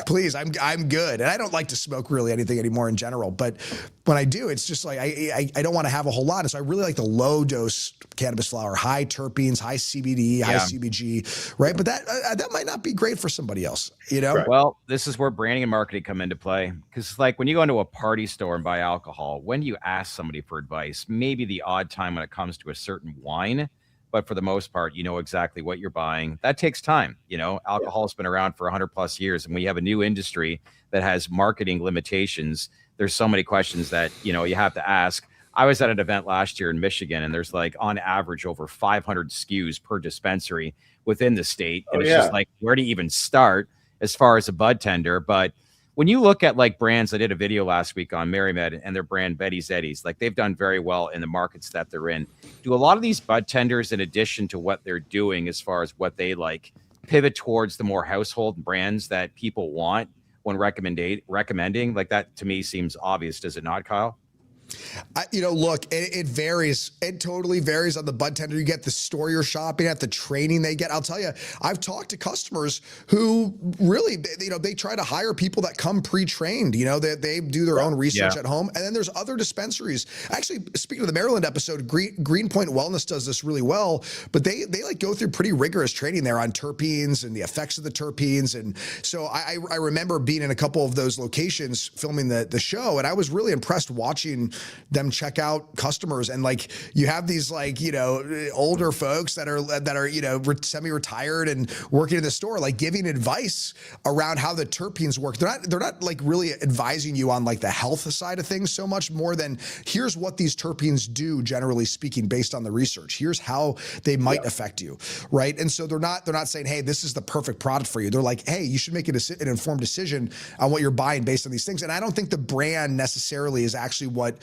Please, I'm good, and I don't like to smoke really anything anymore in general, but. when I do, it's just like I don't want to have a whole lot. And so I really like the low dose cannabis flower, high terpenes, high CBD, high CBG, right? But that might not be great for somebody else, you know? Right. Well, this is where branding and marketing come into play. Because like when you go into a party store and buy alcohol, when do you ask somebody for advice? Maybe the odd time when it comes to a certain wine, but for the most part, you know exactly what you're buying. That takes time. You know, alcohol's been around for 100 plus years, and we have a new industry that has marketing limitations. There's so many questions that, you know, you have to ask. I was at an event last year in Michigan, and there's like on average over 500 SKUs per dispensary within the state. And it's just like, where to even start as far as a bud tender? But when you look at like brands, I did a video last week on MaryMed and their brand Betty's Eddies, like they've done very well in the markets that they're in. Do a lot of these bud tenders, in addition to what they're doing as far as what they like, pivot towards the more household brands that people want when recommending? Like that to me seems obvious, does it not, Kyle? Look, it varies. It totally varies on the bud tender you get, the store you're shopping at, the training they get. I'll tell you, I've talked to customers who really, they try to hire people that come pre-trained. They do their own research at home. And then there's other dispensaries. Actually, speaking of the Maryland episode, Greenpoint Wellness does this really well, but they like go through pretty rigorous training there on terpenes and the effects of the terpenes. And so I remember being in a couple of those locations filming the show, and I was really impressed watching them check out customers. And like, you have these like, older folks that are semi-retired and working in the store, like giving advice around how the terpenes work. They're not like really advising you on like the health side of things so much more than here's what these terpenes do, generally speaking, based on the research. Here's how they might affect you, right? And so they're not saying, hey, this is the perfect product for you. They're like, hey, you should make an informed decision on what you're buying based on these things. And I don't think the brand necessarily is actually what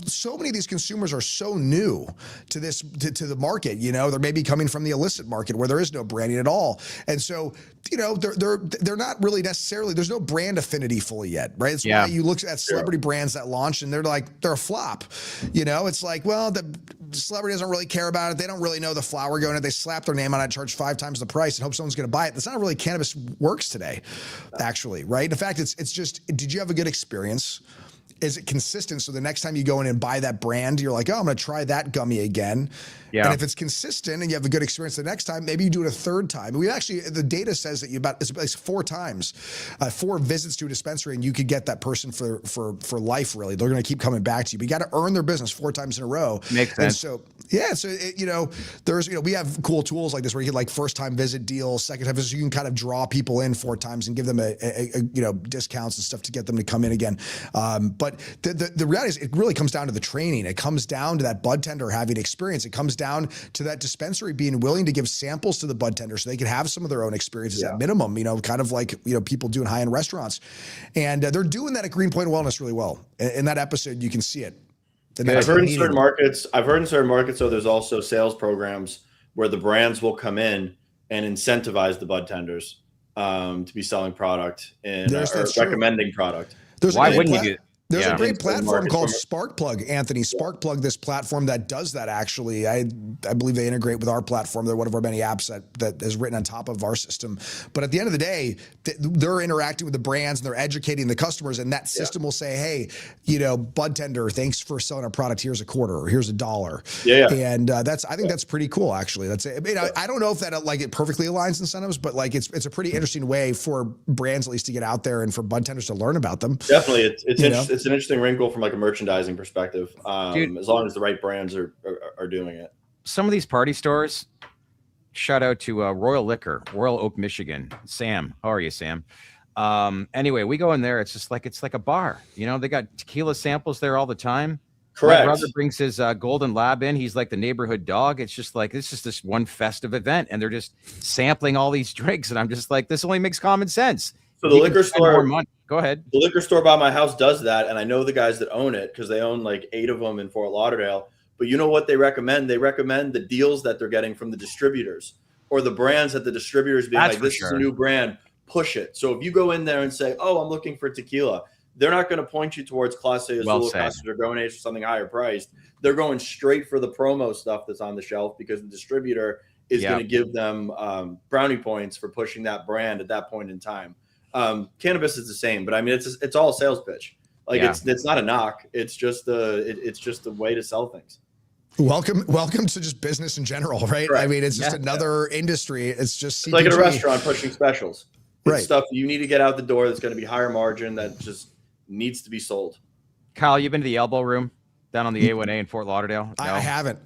so many of these consumers are so new to this to the market. They're maybe coming from the illicit market where there is no branding at all, and so they're not really necessarily, there's no brand affinity fully yet, right? It's why you look at celebrity brands that launch and they're a flop. It's like, well, the celebrity doesn't really care about it. They don't really know the flower going in. They slap their name on it, charge 5 times the price, and hope someone's going to buy it. That's not really cannabis works today, actually, right? In fact, it's just, did you have a good experience? Is it consistent? So the next time you go in and buy that brand, you're like, oh, I'm going to try that gummy again. Yeah. And if it's consistent and you have a good experience the next time, maybe you do it a third time. The data says that it's 4 times, 4 visits to a dispensary, and you could get that person for life. Really, they're going to keep coming back to you. But you got to earn their business 4 times in a row. Makes sense. And so there's we have cool tools like this where you get like first time visit deals, second time visit. So you can kind of draw people in 4 times and give them a discounts and stuff to get them to come in again. But the reality is, it really comes down to the training. It comes down to that bud tender having experience. It comes down to that dispensary being willing to give samples to the bud tender so they can have some of their own experiences at minimum, kind of like, people do in high-end restaurants. And they're doing that at Greenpoint Wellness really well. In that episode, you can see it. I've heard in certain markets, so there's also sales programs where the brands will come in and incentivize the bud tenders to be selling product and recommending product. Why wouldn't you do that? There's a great platform called Sparkplug, Anthony. Sparkplug, this platform that does that actually. I believe they integrate with our platform. They're one of our many apps that is written on top of our system. But at the end of the day, they're interacting with the brands and they're educating the customers, and that system will say, hey, bud tender, thanks for selling our product. Here's a quarter or here's $1. Yeah. And I think that's pretty cool, actually. I don't know if that it perfectly aligns incentives, but like it's a pretty interesting way for brands at least to get out there and for bud tenders to learn about them. Definitely. It's interesting. It's an interesting wrinkle from like a merchandising perspective. As long as the right brands are doing it. Some of these party stores, shout out to Royal Liquor, Royal Oak, Michigan. Sam, how are you, Sam? Anyway, we go in there. It's like a bar. They got tequila samples there all the time. Correct. My brother brings his golden lab in. He's like the neighborhood dog. It's just like, this is this one festive event, and they're just sampling all these drinks. And I'm just like, this only makes common sense. So the liquor store, go ahead. The liquor store by my house does that, and I know the guys that own it because they own like 8 of them in Fort Lauderdale. But you know what they recommend? They recommend the deals that they're getting from the distributors or the brands that the distributors being like, this is a new brand, push it. So if you go in there and say, oh, I'm looking for tequila, they're not going to point you towards Clase Azul, Casa Dragones, or something higher priced. They're going straight for the promo stuff that's on the shelf because the distributor is going to give them brownie points for pushing that brand at that point in time. Cannabis is the same, but I mean, it's all a sales pitch. Like it's not a knock. It's just it's just a way to sell things. Welcome to just business in general, right? Correct. I mean, it's just another industry. It's just it's like at a restaurant pushing specials. It's right. Stuff you need to get out the door that's going to be higher margin that just needs to be sold. Kyle, you've been to the Elbow Room down on the A1A in Fort Lauderdale? No? I haven't.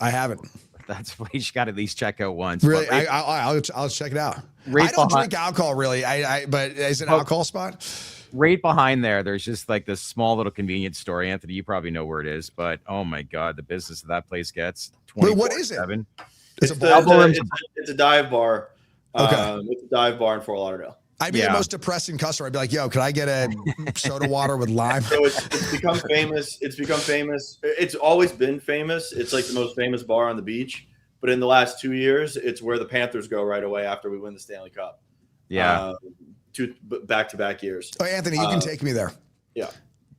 That's what you got to at least check out once. Really, I'll check it out. I don't drink alcohol really. But is it an alcohol spot? Right behind there's just like this small little convenience store. Anthony, you probably know where it is, but oh my God, the business that place gets. What is it? It's a dive bar. Okay. It's a dive bar in Fort Lauderdale. I'd be the most depressing customer. I'd be like, yo, could I get a soda water with lime? So it's become famous. It's always been famous. It's like the most famous bar on the beach. But in the last 2 years, it's where the Panthers go right away after we win the Stanley Cup. Yeah. 2 back-to-back years. Oh, Anthony, you can take me there. Yeah.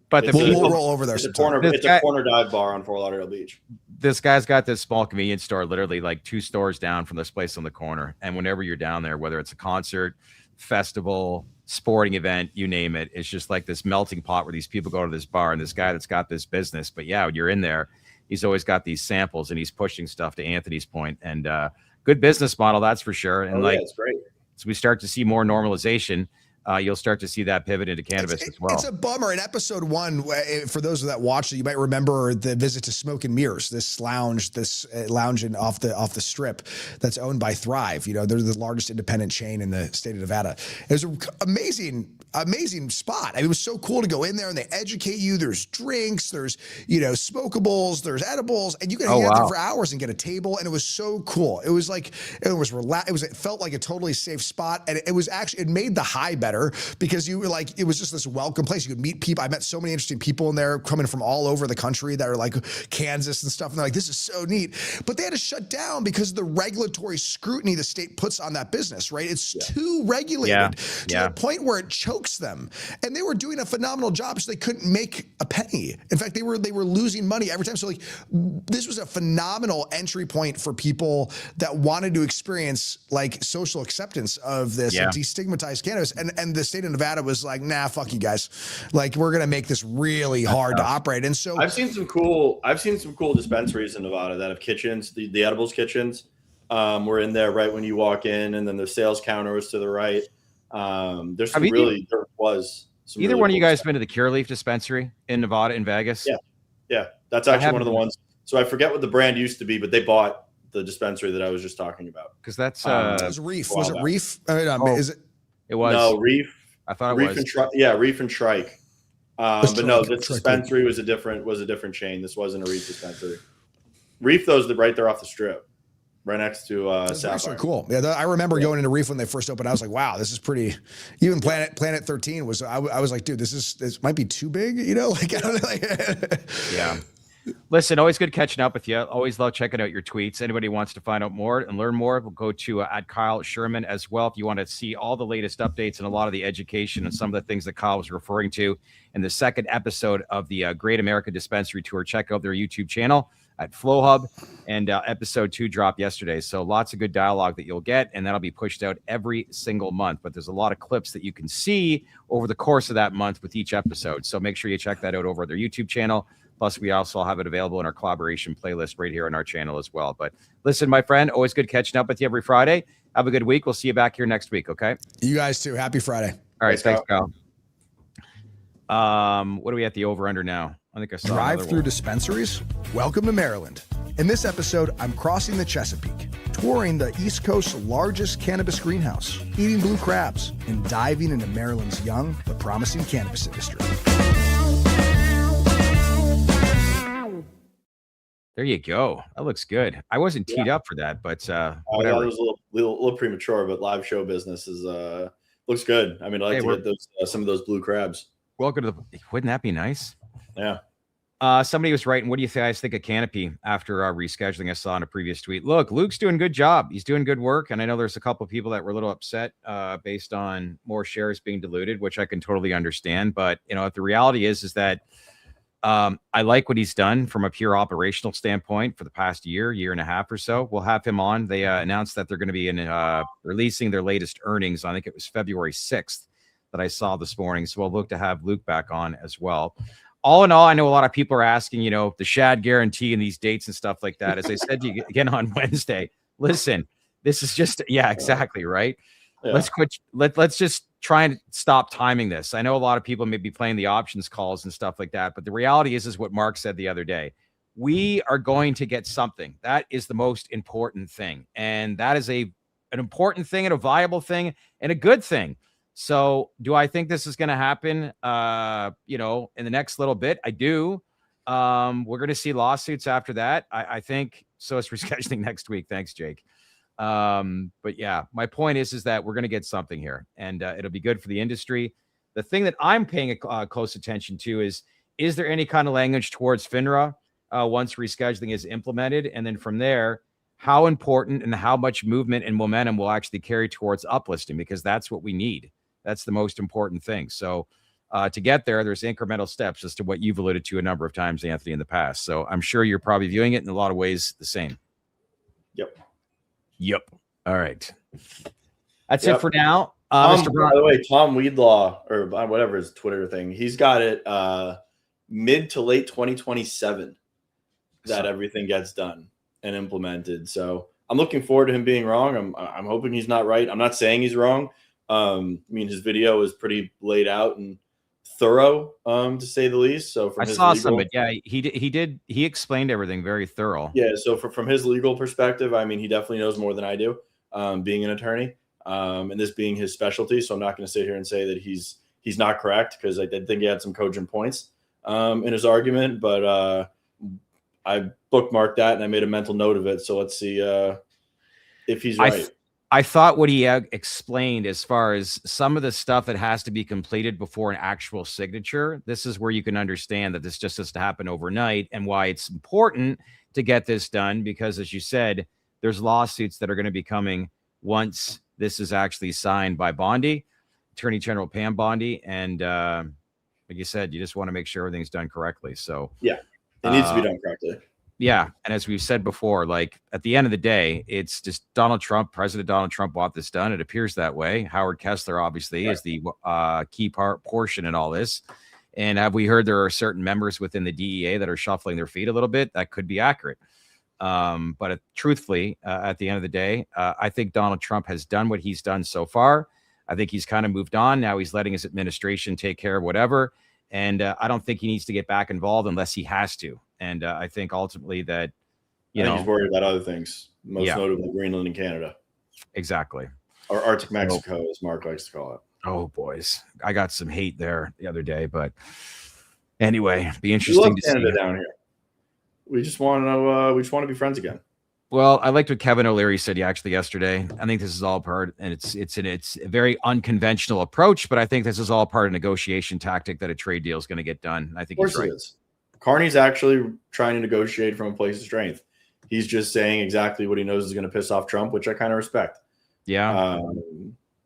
But we'll roll over there. It's a corner dive bar on Fort Lauderdale Beach. This guy's got this small convenience store literally like 2 stores down from this place on the corner. And whenever you're down there, whether it's a concert, festival, sporting event, you name it, it's just like this melting pot where these people go to this bar and this guy that's got this business. But yeah, when you're in there, he's always got these samples and he's pushing stuff, to Anthony's point. And good business model, that's for sure. And it's great. As we start to see more normalization, you'll start to see that pivot into cannabis as well. It's a bummer. In episode 1, for those that watched it, you might remember the visit to Smoke and Mirrors, this lounge off the strip that's owned by Thrive. You know, they're the largest independent chain in the state of Nevada. It was an amazing spot. I mean, it was so cool to go in there and they educate you. There's drinks, there's, smokables, there's edibles, and you can hang out there for hours and get a table. And it was so cool. It was like, it felt like a totally safe spot. And it made the high better because you were like, it was just this welcome place. You could meet people. I met so many interesting people in there coming from all over the country that are like Kansas and stuff. And they're like, this is so neat. But they had to shut down because of the regulatory scrutiny the state puts on that business, right? It's too regulated to the point where it chokes them. And they were doing a phenomenal job, so they couldn't make a penny. In fact, they were losing money every time. So like, this was a phenomenal entry point for people that wanted to experience like social acceptance of this and destigmatize cannabis. And the state of Nevada was like, nah, fuck you guys. Like, we're going to make this really hard to operate. And so I've seen some cool dispensaries in Nevada that have kitchens, the edibles kitchens. We're in there right when you walk in, and then the sales counter is to the right. There was some either really one of you cool guys stuff. been to the Cure Leaf dispensary in Nevada, in Vegas? Yeah. That's actually one of the ones. So I forget what the brand used to be, but they bought the dispensary that I was just talking about. Because that's it was Reef. Was it Reef? Is it? It was. No, Reef. I thought it Reef was. Reef and Trike. But no, this dispensary was a different chain. This wasn't a Reef dispensary. Reef, though, is right there off the strip, right next to Sapphire. Cool. Yeah, I remember going into Reef when they first opened. I was like, wow, this is pretty. Even Planet 13 was. I was like, dude, this might be too big. Like I don't know. Yeah. Listen, always good catching up with you. Always love checking out your tweets. Anybody wants to find out more and learn more, we'll go to at Kyle Sherman as well. If you want to see all the latest updates and a lot of the education and some of the things that Kyle was referring to in the second episode of the Great American Dispensary Tour, check out their YouTube channel at Flowhub. And episode 2 dropped yesterday. So lots of good dialogue that you'll get, and that'll be pushed out every single month. But there's a lot of clips that you can see over the course of that month with each episode. So make sure you check that out over at their YouTube channel. Plus, we also have it available in our collaboration playlist right here on our channel as well. But listen, my friend, always good catching up with you every Friday. Have a good week. We'll see you back here next week, okay? You guys too. Happy Friday. All right, thanks, Kyle. What do we at the over-under now? I think I saw drive-through dispensaries. Welcome to Maryland. In this episode, I'm crossing the Chesapeake, touring the East Coast's largest cannabis greenhouse, eating blue crabs, and diving into Maryland's young but promising cannabis industry. There you go. That looks good. I wasn't teed up for that, but whatever. That was a little premature, but live show business is looks good. I mean, I like to get those some of those blue crabs. Welcome to the. Wouldn't that be nice? Yeah. Somebody was writing, what do you guys think of Canopy after rescheduling? I saw in a previous tweet. Look, Luke's doing a good job. He's doing good work. And I know there's a couple of people that were a little upset based on more shares being diluted, which I can totally understand. But, the reality is that I like what he's done from a pure operational standpoint for the past year and a half or so. We'll have him on. They announced that they're going to be releasing their latest earnings. I think it was February 6th that I saw this morning. So we'll look to have Luke back on as well. all in all, I know a lot of people are asking, you know, the Shad guarantee and these dates and stuff like that. As I said to you again on Wednesday, listen, this is just, yeah, exactly. Right. Yeah. Let's quit. Let's just try and stop timing this. I know a lot of people may be playing the options calls and stuff like that, but the reality is what Mark said the other day. We are going to get something. That is the most important thing. And that is an important thing and a viable thing and a good thing. So do I think this is going to happen, you know, in the next little bit? I do. We're going to see lawsuits after that. I think so. It's rescheduling next week. Thanks, Jake. But yeah, my point is that we're going to get something here, and it'll be good for the industry. The thing that I'm paying close attention to is there any kind of language towards FINRA once rescheduling is implemented? And then from there, how important and how much movement and momentum will actually carry towards uplisting, because that's what we need. That's the most important thing. So to get there, there's incremental steps as to what you've alluded to a number of times, Anthony, in the past. So I'm sure you're probably viewing it in a lot of ways the same. Yep. All right. That's it for now. Mr. By the way, Tom Weedlaw, or whatever his Twitter thing, he's got it mid to late 2027 that everything gets done and implemented. So I'm looking forward to him being wrong. I'm hoping he's not right. I'm not saying he's wrong. I mean, his video is pretty laid out and thorough, to say the least. So from I saw some, but yeah, he explained everything very thorough. Yeah. So from his legal perspective, I mean, he definitely knows more than I do, being an attorney, and this being his specialty. So I'm not going to sit here and say that he's not correct, because I did think he had some cogent points in his argument, but I bookmarked that and I made a mental note of it. So let's see if he's right. I thought what he explained as far as some of the stuff that has to be completed before an actual signature, this is where you can understand that this just has to happen overnight, and why it's important to get this done, because as you said, there's lawsuits that are going to be coming once this is actually signed by Bondi, Attorney General Pam Bondi. And like you said, you just want to make sure everything's done correctly. So yeah, it needs to be done correctly. Yeah. And as we've said before, like at the end of the day, it's just President Donald Trump want this done. It appears that way. Howard Kessler obviously is the key portion in all this. And have we heard there are certain members within the DEA that are shuffling their feet a little bit? That could be accurate. But truthfully, at the end of the day, I think Donald Trump has done what he's done so far. I think he's kind of moved on. Now he's letting his administration take care of whatever. And I don't think he needs to get back involved unless he has to. And I think ultimately that, I think he's worried about other things, most notably Greenland and Canada. Exactly. Or Arctic Mexico, as Mark likes to call it. Oh, boys. I got some hate there the other day. But anyway, be interesting to Canada see. Down here. We just want to be friends again. Well, I liked what Kevin O'Leary said actually yesterday. I think this is all part, and it's a very unconventional approach, but I think this is all part of a negotiation tactic that a trade deal is going to get done. I think he's right. Carney's actually trying to negotiate from a place of strength. He's just saying exactly what he knows is going to piss off Trump, which I kind of respect. Yeah.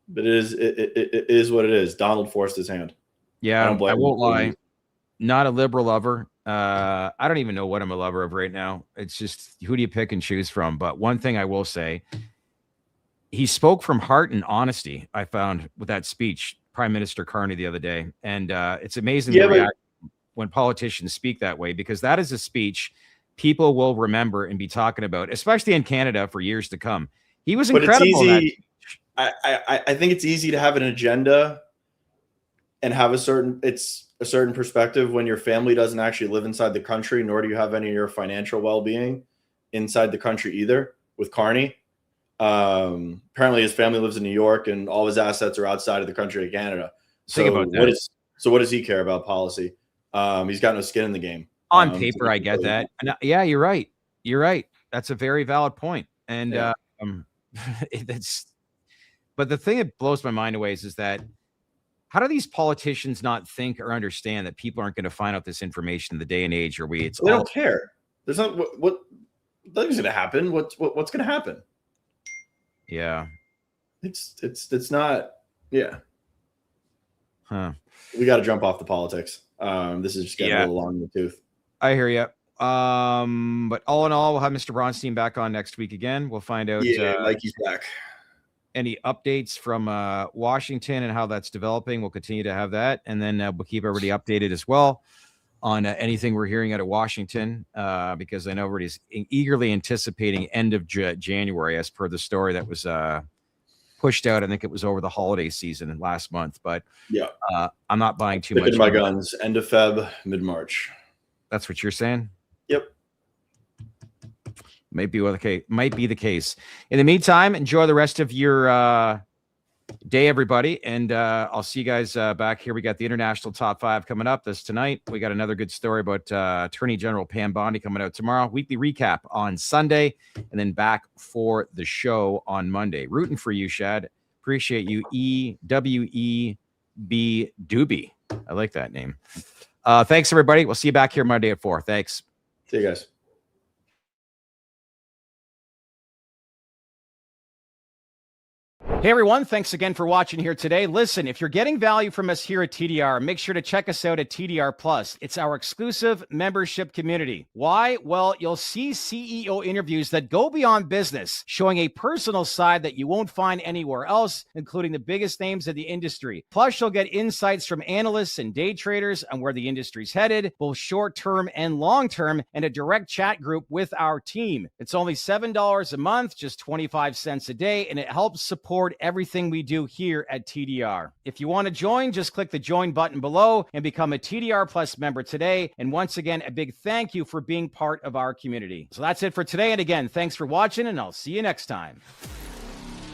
But it is what it is. Donald forced his hand. Yeah, I won't lie. Not a liberal lover. I don't even know what I'm a lover of right now. It's just, who do you pick and choose from? But one thing I will say, he spoke from heart and honesty, I found, with that speech, Prime Minister Carney the other day. And it's amazing to react when politicians speak that way, because that is a speech people will remember and be talking about, especially in Canada, for years to come. He was incredible. It's easy. I think it's easy to have an agenda and have a certain perspective when your family doesn't actually live inside the country, nor do you have any of your financial well-being inside the country either. With Carney, apparently his family lives in New York and all his assets are outside of the country of Canada. So what does he care about policy? He's got no skin in the game. On paper, I get that. Yeah, you're right. You're right. That's a very valid point. And but the thing that blows my mind away is that, how do these politicians not think or understand that people aren't going to find out this information in the day and age where they don't care? There's not nothing's going to happen. What's going to happen? Yeah, it's not. Yeah. Huh. We got to jump off the politics. This is just getting a little long in the tooth. I hear you. But all in all, we'll have Mr. Bronstein back on next week again. We'll find out. Yeah, like he's back. Any updates from Washington and how that's developing. We'll continue to have that. And then we'll keep everybody updated as well on anything we're hearing out of Washington, because I know everybody's eagerly anticipating end of January, as per the story that was pushed out. I think it was over the holiday season last month, but yeah, I'm not buying too much. My guns, end of Feb, mid-March. That's what you're saying? Yep. Might be the case. In the meantime, enjoy the rest of your day, everybody, and I'll see you guys back here. We got the International Top 5 coming up this tonight. We got another good story about Attorney General Pam Bondi coming out tomorrow. Weekly recap on Sunday, and then back for the show on Monday. Rooting for you, Shad. Appreciate you. EWEB Doobie. I like that name. Thanks, everybody. We'll see you back here Monday at 4. Thanks. See you guys. Hey everyone, thanks again for watching here today. Listen, if you're getting value from us here at TDR, make sure to check us out at TDR Plus. It's our exclusive membership community. Why? Well, you'll see CEO interviews that go beyond business, showing a personal side that you won't find anywhere else, including the biggest names of the industry. Plus, you'll get insights from analysts and day traders on where the industry's headed, both short-term and long-term, and a direct chat group with our team. It's only $7 a month, just 25 cents a day, and it helps support everything we do here at TDR. If you want to join, just click the join button below and become a TDR Plus member today. And once again, a big thank you for being part of our community. So that's it for today. And again, thanks for watching, and I'll see you next time.